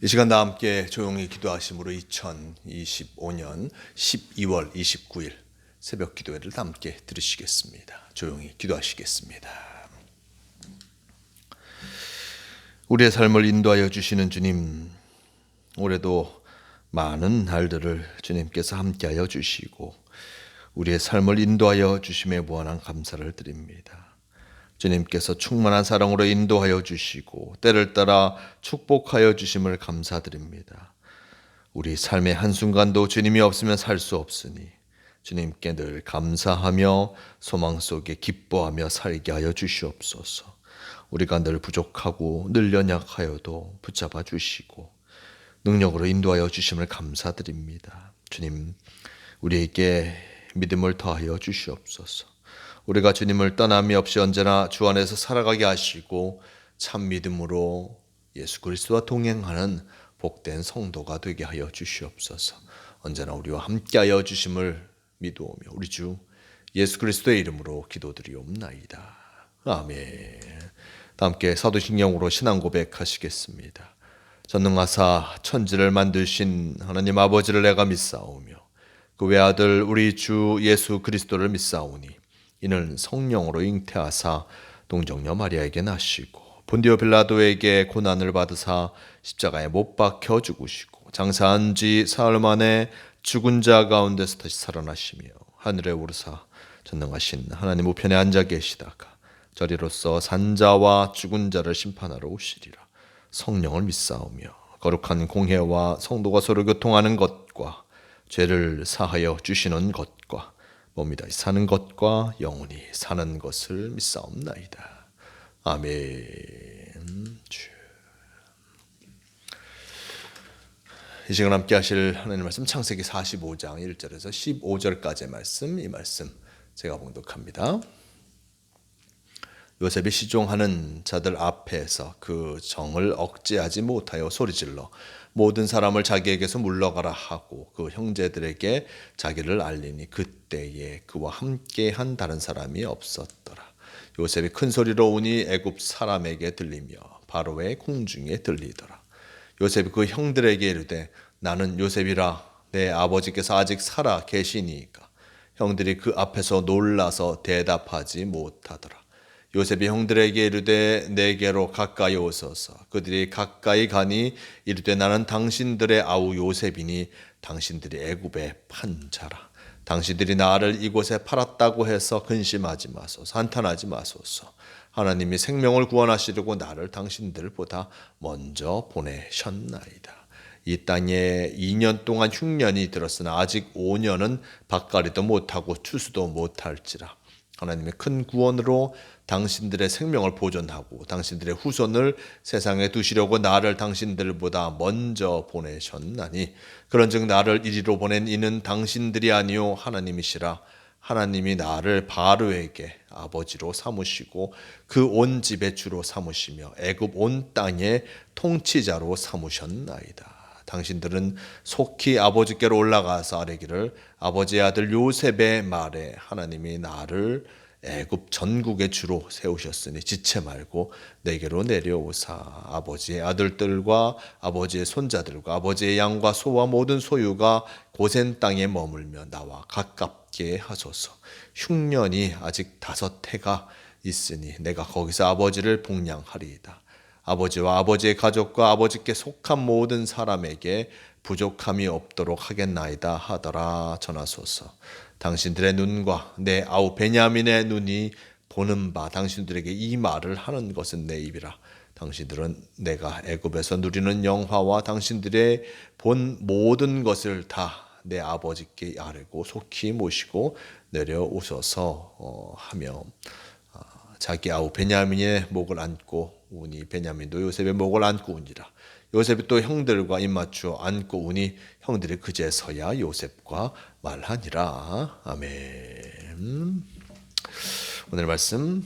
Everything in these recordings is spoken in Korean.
이 시간 다 함께 조용히 기도하심으로 2025년 12월 29일 새벽 기도회를 다 함께 들으시겠습니다. 조용히 기도하시겠습니다. 우리의 삶을 인도하여 주시는 주님, 올해도 많은 날들을 주님께서 함께하여 주시고 우리의 삶을 인도하여 주심에 무한한 감사를 드립니다. 주님께서 충만한 사랑으로 인도하여 주시고 때를 따라 축복하여 주심을 감사드립니다. 우리 삶의 한순간도 주님이 없으면 살 수 없으니 주님께 늘 감사하며 소망 속에 기뻐하며 살게 하여 주시옵소서. 우리가 늘 부족하고 늘 연약하여도 붙잡아 주시고 능력으로 인도하여 주심을 감사드립니다. 주님, 우리에게 믿음을 더하여 주시옵소서. 우리가 주님을 떠남이 없이 언제나 주 안에서 살아가게 하시고 참 믿음으로 예수 그리스도와 동행하는 복된 성도가 되게 하여 주시옵소서. 언제나 우리와 함께하여 주심을 믿으오며 우리 주 예수 그리스도의 이름으로 기도드리옵나이다. 아멘. 다 함께 사도신경으로 신앙 고백하시겠습니다. 전능하사 천지를 만드신 하나님 아버지를 내가 믿사오며 그 외아들 우리 주 예수 그리스도를 믿사오니 이는 성령으로 잉태하사 동정녀 마리아에게 나시고 본디오 빌라도에게 고난을 받으사 십자가에 못 박혀 죽으시고 장사한 지 사흘 만에 죽은 자 가운데서 다시 살아나시며 하늘에 오르사 전능하신 하나님 우편에 앉아 계시다가 저리로서 산자와 죽은 자를 심판하러 오시리라. 성령을 믿사오며 거룩한 공회와 성도가 서로 교통하는 것과 죄를 사하여 주시는 것과 몸이 다시 사는 것과 영원히 사는 것을 믿사옵나이다. 아멘. 이 시간 함께 하실 하나님 말씀 창세기 45장 1절에서 15절까지의 말씀, 이 말씀 제가 봉독합니다. 요셉이 시종하는 자들 앞에서 그 정을 억제하지 못하여 소리질러 모든 사람을 자기에게서 물러가라 하고 그 형제들에게 자기를 알리니 그때에 그와 함께한 다른 사람이 없었더라. 요셉이 큰 소리로 우니 애굽 사람에게 들리며 바로의 궁중에 들리더라. 요셉이 그 형들에게 이르되 나는 요셉이라 내 아버지께서 아직 살아 계시니까. 형들이 그 앞에서 놀라서 대답하지 못하더라. 요셉이 형들에게 이르되 내게로 가까이 오소서. 그들이 가까이 가니 이르되 나는 당신들의 아우 요셉이니 당신들이 애굽에 판 자라. 당신들이 나를 이곳에 팔았다고 해서 근심하지 마소서. 한탄하지 마소서. 하나님이 생명을 구원하시려고 나를 당신들보다 먼저 보내셨나이다. 이 땅에 2년 동안 흉년이 들었으나 아직 5년은 밭가리도 못하고 추수도 못할지라. 하나님의 큰 구원으로 당신들의 생명을 보존하고 당신들의 후손을 세상에 두시려고 나를 당신들보다 먼저 보내셨나니 그런즉 나를 이리로 보낸 이는 당신들이 아니요 하나님이시라. 하나님이 나를 바로에게 아버지로 삼으시고 그 온 집의 주로 삼으시며 애굽 온 땅의 통치자로 삼으셨나이다. 당신들은 속히 아버지께로 올라가서 아뢰기를 아버지의 아들 요셉의 말에 하나님이 나를 애굽 전국의 주로 세우셨으니 지체 말고 내게로 내려오사 아버지의 아들들과 아버지의 손자들과 아버지의 양과 소와 모든 소유가 고센 땅에 머물며 나와 가깝게 하소서. 흉년이 아직 5해가 있으니 내가 거기서 아버지를 복량하리이다. 아버지와 아버지의 가족과 아버지께 속한 모든 사람에게 부족함이 없도록 하겠나이다 하더라 전하소서. 당신들의 눈과 내 아우 베냐민의 눈이 보는 바 당신들에게 이 말을 하는 것은 내 입이라. 당신들은 내가 애굽에서 누리는 영화와 당신들의 본 모든 것을 다 내 아버지께 아뢰고 속히 모시고 내려오셔서 하며 자기 아우 베냐민의 목을 안고 우니 베냐민도 요셉의 목을 안고 우니라. 요셉이 또 형들과 입맞추어 안고 우니 형들이 그제서야 요셉과 말하니라. 아멘. 오늘 말씀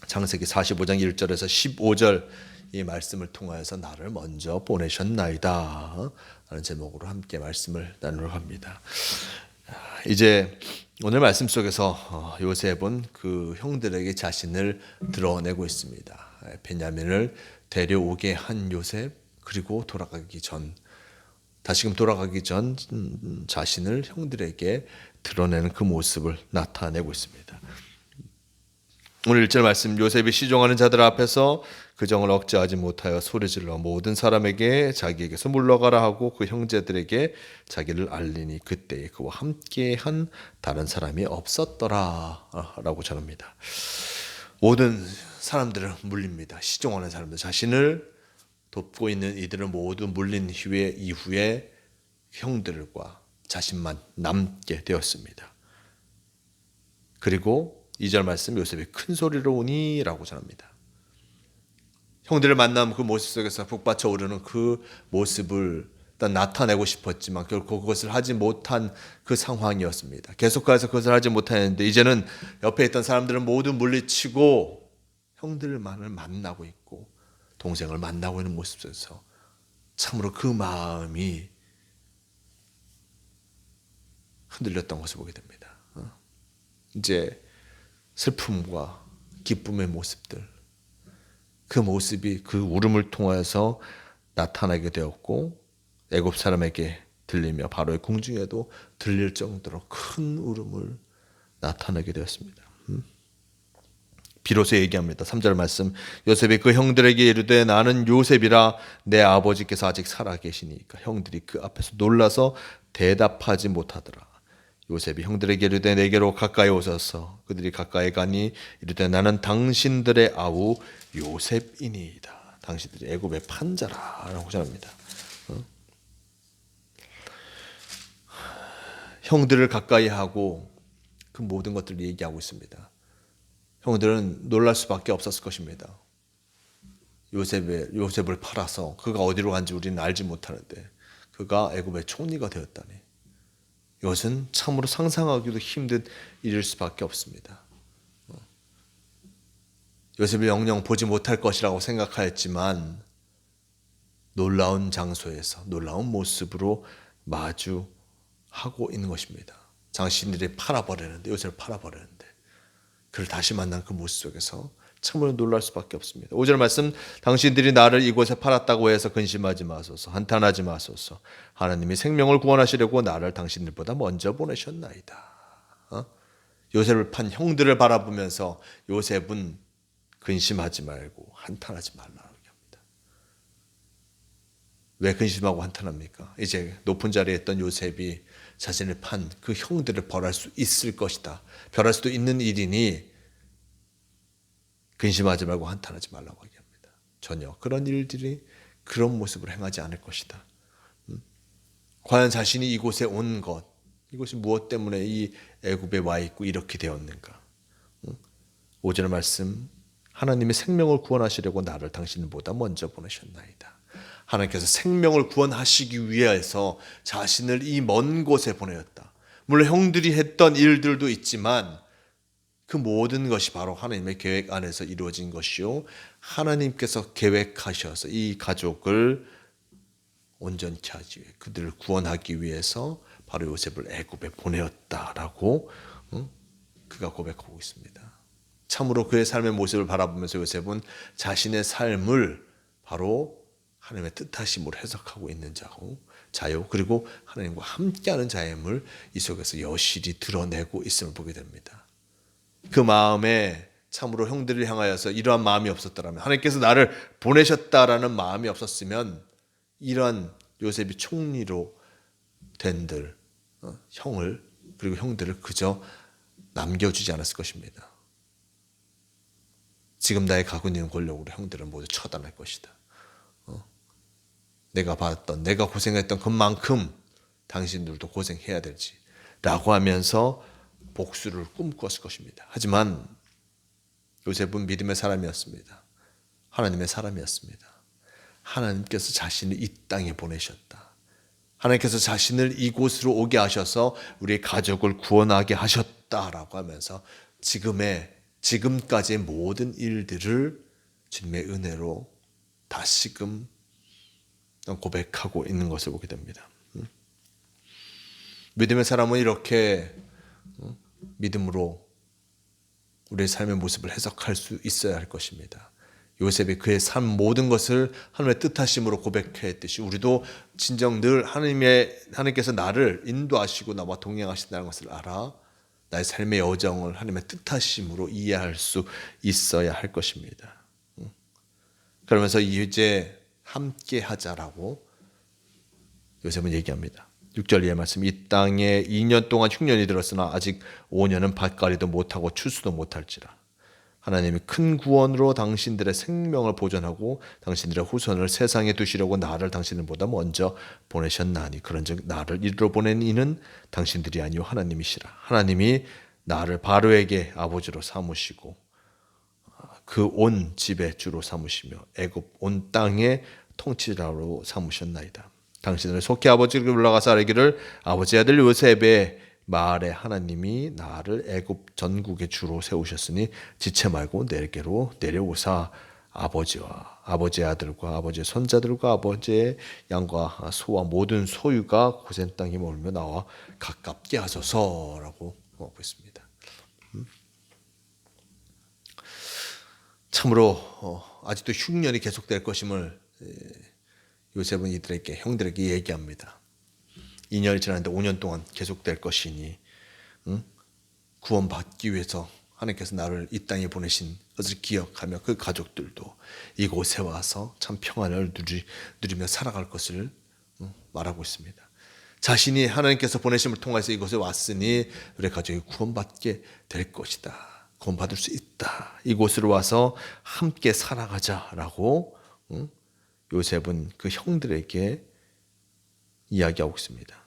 창세기 45장 1절에서 15절 이 말씀을 통하여서 나를 먼저 보내셨나이다 라는 제목으로 함께 말씀을 나누려 합니다. 이제 오늘 말씀 속에서 요셉은 그 형들에게 자신을 드러내고 있습니다. 베냐민을 데려오게 한 요셉, 그리고 다시금 돌아가기 전 자신을 형들에게 드러내는 그 모습을 나타내고 있습니다. 오늘 1절 말씀, 요셉이 시종하는 자들 앞에서 그 정을 억제하지 못하여 소리질러 모든 사람에게 자기에게서 물러가라 하고 그 형제들에게 자기를 알리니 그때에 그와 함께한 다른 사람이 없었더라 라고 전합니다. 모든 사람들은 물립니다. 시종하는 사람들, 자신을 돕고 있는 이들은 모두 물린 이후에 형들과 자신만 남게 되었습니다. 그리고 2절 말씀, 요셉이 큰 소리로 우니라고 전합니다. 형들을 만난 그 모습 속에서 북받쳐 오르는 그 모습을 일단 나타내고 싶었지만 결코 그것을 하지 못한 그 상황이었습니다. 계속해서 그것을 하지 못했는데 이제는 옆에 있던 사람들은 모두 물리치고 형들만을 만나고 있고 동생을 만나고 있는 모습 속에서 참으로 그 마음이 흔들렸던 것을 보게 됩니다. 이제 슬픔과 기쁨의 모습들, 그 모습이 그 울음을 통해서 나타나게 되었고 애굽 사람에게 들리며 바로의 궁중에도 들릴 정도로 큰 울음을 나타내게 되었습니다. 비로소 얘기합니다. 3절 말씀, 요셉이 그 형들에게 이르되 나는 요셉이라 내 아버지께서 아직 살아 계시니까 형들이 그 앞에서 놀라서 대답하지 못하더라. 요셉이 형들에게 이르되 내게로 가까이 오소서. 그들이 가까이 가니 이르되 나는 당신들의 아우 요셉이니이다. 당신들이 애굽의 판자라라고 전합니다. 형들을 가까이 하고 그 모든 것들을 얘기하고 있습니다. 형들은 놀랄 수밖에 없었을 것입니다. 요셉을 팔아서 그가 어디로 간지 우리는 알지 못하는데 그가 애굽의 총리가 되었다니. 이것은 참으로 상상하기도 힘든 일일 수밖에 없습니다. 요셉을 영영 보지 못할 것이라고 생각하였지만 놀라운 장소에서 놀라운 모습으로 마주하고 있는 것입니다. 당신들이 팔아버리는데, 요셉을 팔아버리는데 그를 다시 만난 그 모습 속에서 참으로 놀랄 수밖에 없습니다. 5절 말씀, 당신들이 나를 이곳에 팔았다고 해서 근심하지 마소서, 한탄하지 마소서. 하나님이 생명을 구원하시려고 나를 당신들보다 먼저 보내셨나이다. 요셉을 판 형들을 바라보면서 요셉은 근심하지 말고 한탄하지 말라고 합니다. 왜 근심하고 한탄합니까? 이제 높은 자리에 있던 요셉이 자신을 판 그 형들을 벌할 수 있을 것이다. 벌할 수도 있는 일이니 근심하지 말고 한탄하지 말라고 얘기합니다. 전혀 그런 일들이 그런 모습을 행하지 않을 것이다. 과연 자신이 이곳에 온 것, 이것이 무엇 때문에 이 애굽에 와 있고 이렇게 되었는가? 5절 말씀, 하나님의 생명을 구원하시려고 나를 당신보다 먼저 보내셨나이다. 하나님께서 생명을 구원하시기 위해서 자신을 이 먼 곳에 보내었다. 물론 형들이 했던 일들도 있지만 그 모든 것이 바로 하나님의 계획 안에서 이루어진 것이요, 하나님께서 계획하셔서 이 가족을 온전케 하기 위해 그들을 구원하기 위해서 바로 요셉을 애굽에 보내었다라고 그가 고백하고 있습니다. 참으로 그의 삶의 모습을 바라보면서 요셉은 자신의 삶을 바로 하나님의 뜻하심으로 해석하고 있는 자요, 그리고 하나님과 함께하는 자임을 이 속에서 여실히 드러내고 있음을 보게 됩니다. 그 마음에 참으로 형들을 향하여서 이러한 마음이 없었더라면, 하나님께서 나를 보내셨다라는 마음이 없었으면 이러한 요셉이 총리로 된들 형을, 그리고 형들을 그저 남겨주지 않았을 것입니다. 지금 나의 가고 있는 권력으로 형들은 모두 처단할 것이다. 내가 받았던, 내가 고생했던 것만큼 당신들도 고생해야 되지 라고 하면서 복수를 꿈꾸었을 것입니다. 하지만 요셉은 믿음의 사람이었습니다. 하나님의 사람이었습니다. 하나님께서 자신을 이 땅에 보내셨다. 하나님께서 자신을 이곳으로 오게 하셔서 우리의 가족을 구원하게 하셨다라고 하면서 지금까지의 모든 일들을 주님의 은혜로 다시금 고백하고 있는 것을 보게 됩니다. 믿음의 사람은 이렇게 믿음으로 우리의 삶의 모습을 해석할 수 있어야 할 것입니다. 요셉이 그의 삶 모든 것을 하나님의 뜻하심으로 고백했듯이 우리도 진정 늘 하나님께서 나를 인도하시고 나와 동행하신다는 것을 알아 나의 삶의 여정을 하나님의 뜻하심으로 이해할 수 있어야 할 것입니다. 그러면서 이제 함께 하자라고 요셉은 얘기합니다. 6절 이하의 말씀, 이 땅에 2년 동안 흉년이 들었으나 아직 5년은 밭갈이도 못하고 추수도 못할지라. 하나님이 큰 구원으로 당신들의 생명을 보존하고 당신들의 후손을 세상에 두시려고 나를 당신들보다 먼저 보내셨나니 그런즉 나를 이리로 보낸 이는 당신들이 아니요 하나님이시라. 하나님이 나를 바로에게 아버지로 삼으시고 그 온 집의 주로 삼으시며 애굽 온 땅의 통치자로 삼으셨나이다. 당신들은 속히 아버지에게 올라가서 아뢰기를 아버지의 아들 요셉의 말에 하나님이 나를 애굽 전국의 주로 세우셨으니 지체 말고 내게로 내려오사 아버지와 아버지의 아들과 아버지의 손자들과 아버지의 양과 소와 모든 소유가 고센 땅에 머물며 나와 가깝게 하소서라고 하고 있습니다. 참으로 아직도 흉년이 계속될 것임을 요셉은 이들에게 형들에게 얘기합니다. 2년이 지났는데 5년 동안 계속될 것이니 구원받기 위해서 하나님께서 나를 이 땅에 보내신 것을 기억하며 그 가족들도 이곳에 와서 참 평안을 누리며 살아갈 것을 말하고 있습니다. 자신이 하나님께서 보내심을 통해서 이곳에 왔으니 우리 가족이 구원받게 될 것이다. 구원받을 수 있다. 이곳으로 와서 함께 살아가자라고 요셉은 그 형들에게 이야기하고 있습니다.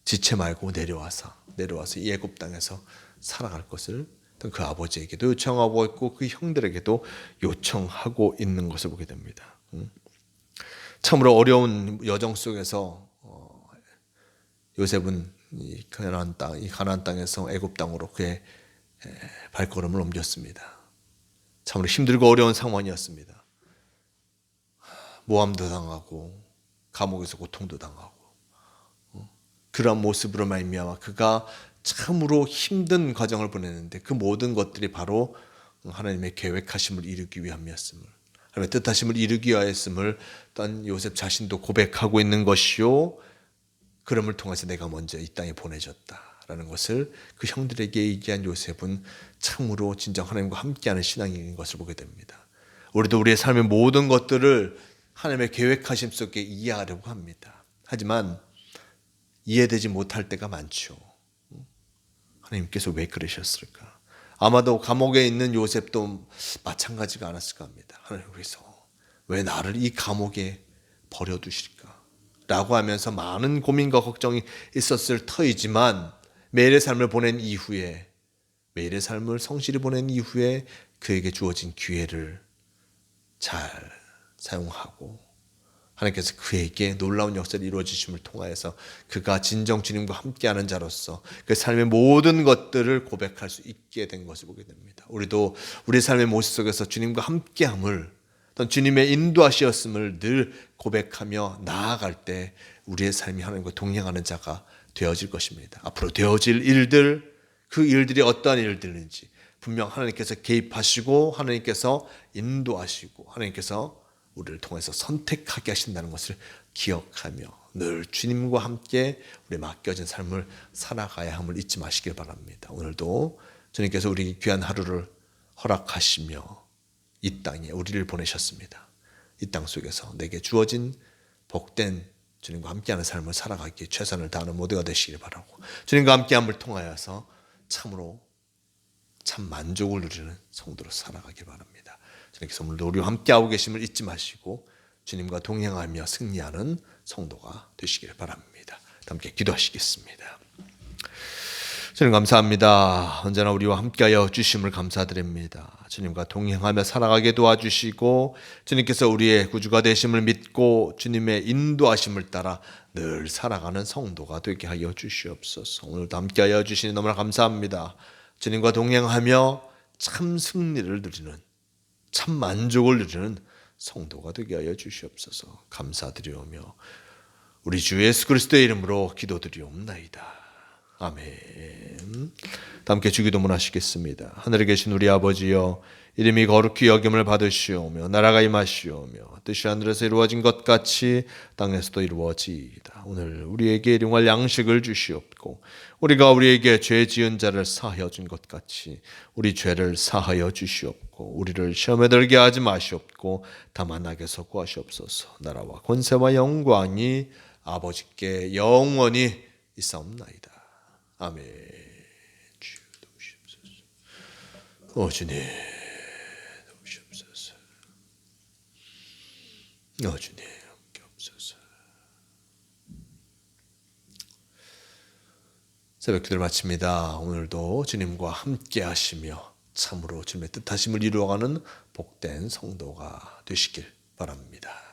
지체 말고 내려와서 이 애굽 땅에서 살아갈 것을 그 아버지에게도 요청하고 있고 그 형들에게도 요청하고 있는 것을 보게 됩니다. 참으로 어려운 여정 속에서 요셉은 이 가나안 땅에서 애굽 땅으로 그의 발걸음을 옮겼습니다. 참으로 힘들고 어려운 상황이었습니다. 모함도 당하고 감옥에서 고통도 당하고 그런 모습으로 말미암아 그가 참으로 힘든 과정을 보냈는데 그 모든 것들이 바로 하나님의 계획하심을 이루기 위함이었음을 하나님의 뜻하심을 이루기 위하였음을 단 요셉 자신도 고백하고 있는 것이요 그럼을 통해서 내가 먼저 이 땅에 보내졌다라는 것을 그 형들에게 얘기한 요셉은 참으로 진정 하나님과 함께하는 신앙인 것을 보게 됩니다. 우리도 우리의 삶의 모든 것들을 하나님의 계획하심 속에 이해하려고 합니다. 하지만 이해되지 못할 때가 많죠. 하나님께서 왜 그러셨을까? 아마도 감옥에 있는 요셉도 마찬가지가 않았을까 합니다. 하나님께서 왜 나를 이 감옥에 버려두실까? 라고 하면서 많은 고민과 걱정이 있었을 터이지만 매일의 삶을 보낸 이후에 매일의 삶을 성실히 보낸 이후에 그에게 주어진 기회를 잘 사용하고 하나님께서 그에게 놀라운 역사를 이루어주심을 통하여서 그가 진정 주님과 함께하는 자로서 그 삶의 모든 것들을 고백할 수 있게 된 것을 보게 됩니다. 우리도 우리 삶의 모습 속에서 주님과 함께함을 어떤 주님의 인도하시었음을 늘 고백하며 나아갈 때 우리의 삶이 하나님과 동행하는 자가 되어질 것입니다. 앞으로 되어질 일들, 그 일들이 어떠한 일들인지 분명 하나님께서 개입하시고 하나님께서 인도하시고 하나님께서 우리를 통해서 선택하게 하신다는 것을 기억하며 늘 주님과 함께 우리 맡겨진 삶을 살아가야 함을 잊지 마시길 바랍니다. 오늘도 주님께서 우리 귀한 하루를 허락하시며 이 땅에 우리를 보내셨습니다. 이 땅 속에서 내게 주어진 복된 주님과 함께하는 삶을 살아가기에 최선을 다하는 모두가 되시길 바라고 주님과 함께함을 통하여서 참으로 참 만족을 누리는 성도로 살아가길 바랍니다. 주님께서 오늘도 우리와 함께하고 계심을 잊지 마시고 주님과 동행하며 승리하는 성도가 되시길 바랍니다. 함께 기도하시겠습니다. 주님 감사합니다. 언제나 우리와 함께하여 주심을 감사드립니다. 주님과 동행하며 살아가게 도와주시고 주님께서 우리의 구주가 되심을 믿고 주님의 인도하심을 따라 늘 살아가는 성도가 되게 하여 주시옵소서. 오늘도 함께하여 주시니 너무나 감사합니다. 주님과 동행하며 참 승리를 누리는 참 만족을 누리는 성도가 되게 하여 주시옵소서. 감사드리오며 우리 주 예수 그리스도의 이름으로 기도드리옵나이다. 아멘. 다 함께 주기도문 하시겠습니다. 하늘에 계신 우리 아버지여, 이름이 거룩히 여김을 받으시오며 나라가 임하시오며 뜻이 하늘에서 이루어진 것 같이 땅에서도 이루어지이다. 오늘 우리에게 일용할 양식을 주시옵고 우리가 우리에게 죄 지은 자를 사하여 준 것 같이 우리 죄를 사하여 주시옵고 우리를 시험에 들게 하지 마시옵고 다만 악에서 구하시옵소서. 나라와 권세와 영광이 아버지께 영원히 있사옵나이다. 아멘. 주여 도우시옵소서. 주님 도우시옵소서. 주님 함께 없소서. 새벽기도를 마칩니다. 오늘도 주님과 함께 하시며 참으로 주님의 뜻하심을 이루어가는 복된 성도가 되시길 바랍니다.